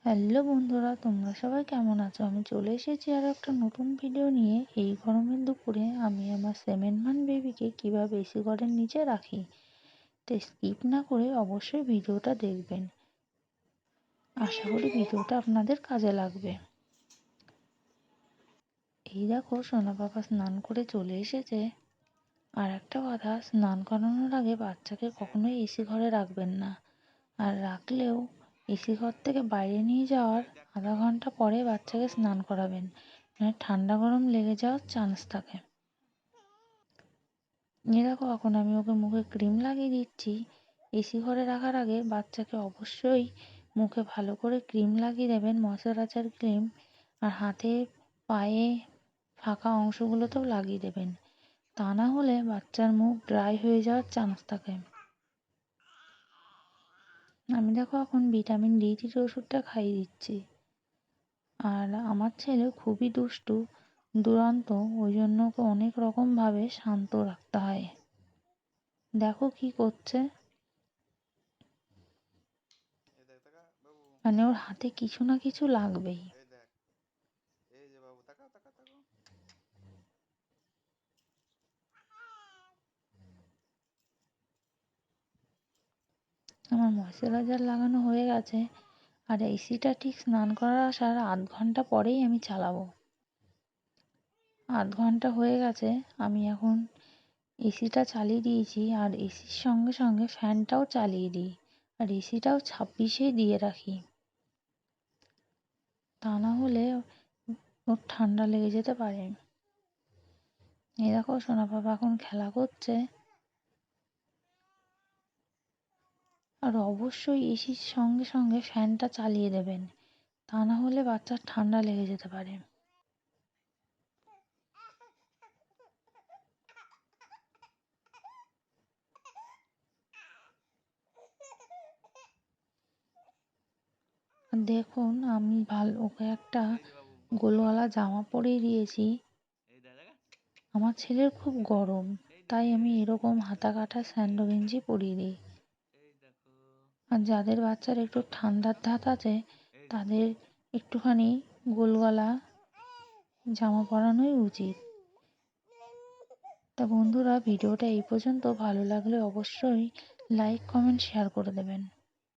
Hello বন্ধুরা, তোমরা সবাই কেমন আছো? আমি চলে এসেছি আর একটা নতুন ভিডিও নিয়ে। এই গরমের দুপুরে আমি আমার 7 মান্থ বেবিকে কীভাবে এসি ঘরের নিচে রাখি, তো স্কিপ না করে অবশ্যই ভিডিওটা দেখবেন। আশা করি ভিডিওটা আপনাদের কাজে লাগবে। এই দেখো, সোনা পাপা স্নান করে চলে এসেছে। আর একটা কথা, স্নান করানোর আগে বাচ্চাকে কখনোই এসি ঘরে রাখবেন না, আর রাখলেও এসি ঘর থেকে বাইরে নিয়ে যাওয়ার আধা ঘন্টা পরে বাচ্চাকে স্নান করাবেন, মানে ঠান্ডা গরম লেগে যাওয়ার চান্স থাকে। দেখো, এখন আমি ওকে মুখে ক্রিম লাগিয়ে দিচ্ছি। এসি ঘরে রাখার আগে বাচ্চাকে অবশ্যই মুখে ভালো করে ক্রিম লাগিয়ে দেবেন, ময়শ্চারাইজার ক্রিম। আর হাতে, পায়ে, ফাঁকা অংশগুলোতেও লাগিয়ে দেবেন, তা না হলে বাচ্চার মুখ ড্রাই হয়ে যাওয়ার চান্স থাকে। আমি দেখো এখন ভিটামিন D3 ওষুধটা খাইয়ে দিচ্ছি। আর আমার ছেলে খুবই দুষ্টু, দুরন্ত, ওই জন্য ওকে অনেক রকমভাবে শান্ত রাখতে হয়। দেখো কি করছে, মানে ওর হাতে কিছু না কিছু লাগবেই। আমার ময়শ্চারাইজার লাগানো হয়ে গেছে, আর এসিটা ঠিক স্নান করার আসার আধ ঘন্টা পরেই আমি চালাবো। আধ ঘন্টা হয়ে গেছে, আমি এখন এসিটা চালিয়ে দিয়েছি, আর এসির সঙ্গে সঙ্গে ফ্যানটাও চালিয়ে দিই, আর এসিটাও 26-এ দিয়ে রাখি, তা না হলে ওর ঠান্ডা লেগে যেতে পারে। এই দেখো, সোনা পাপা এখন খেলা করছে। আর অবশ্যই এসির সঙ্গে সঙ্গে ফ্যানটা চালিয়ে দেবেন, তা না হলে বাচ্চার ঠান্ডা লেগে যেতে পারে। দেখুন, আমি ওকে একটা গোলওয়ালা জামা পরিয়ে দিয়েছি। আমার ছেলের খুব গরম, তাই আমি এরকম হাতা কাটা স্যান্ডো গেঞ্জি পরিয়ে দিই। আর যাদের বাচ্চার একটু ঠান্ডার ধাত আছে, তাদের একটুখানি গোলওয়ালা জামা পরানোই উচিত। তা বন্ধুরা, ভিডিওটা এই পর্যন্ত। ভালো লাগলে অবশ্যই লাইক, কমেন্ট, শেয়ার করে দেবেন।